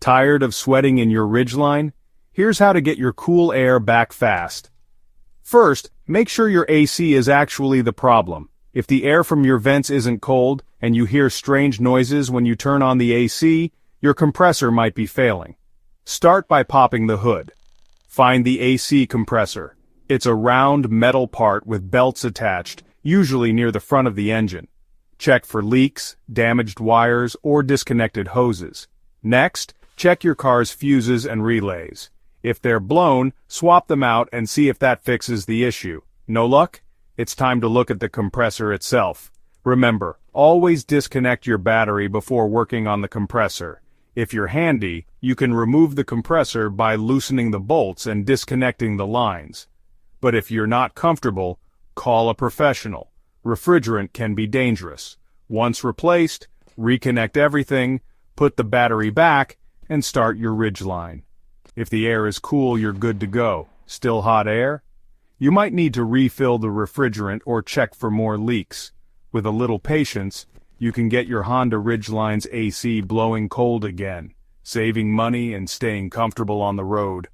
Tired of sweating in your Ridgeline? Here's how to get your cool air back fast. First, make sure your AC is actually the problem. If the air from your vents isn't cold, and you hear strange noises when you turn on the AC, your compressor might be failing. Start by popping the hood. Find the AC compressor. It's a round metal part with belts attached, usually near the front of the engine. Check for leaks, damaged wires, or disconnected hoses. Next, check your car's fuses and relays. If they're blown, swap them out and see if that fixes the issue. No luck? It's time to look at the compressor itself. Remember, always disconnect your battery before working on the compressor. If you're handy, you can remove the compressor by loosening the bolts and disconnecting the lines. But if you're not comfortable, call a professional. Refrigerant can be dangerous. Once replaced, reconnect everything, put the battery back, and start your Ridgeline. If the air is cool, you're good to go. Still hot air? You might need to refill the refrigerant or check for more leaks. With a little patience, you can get your Honda Ridgeline's AC blowing cold again, saving money and staying comfortable on the road.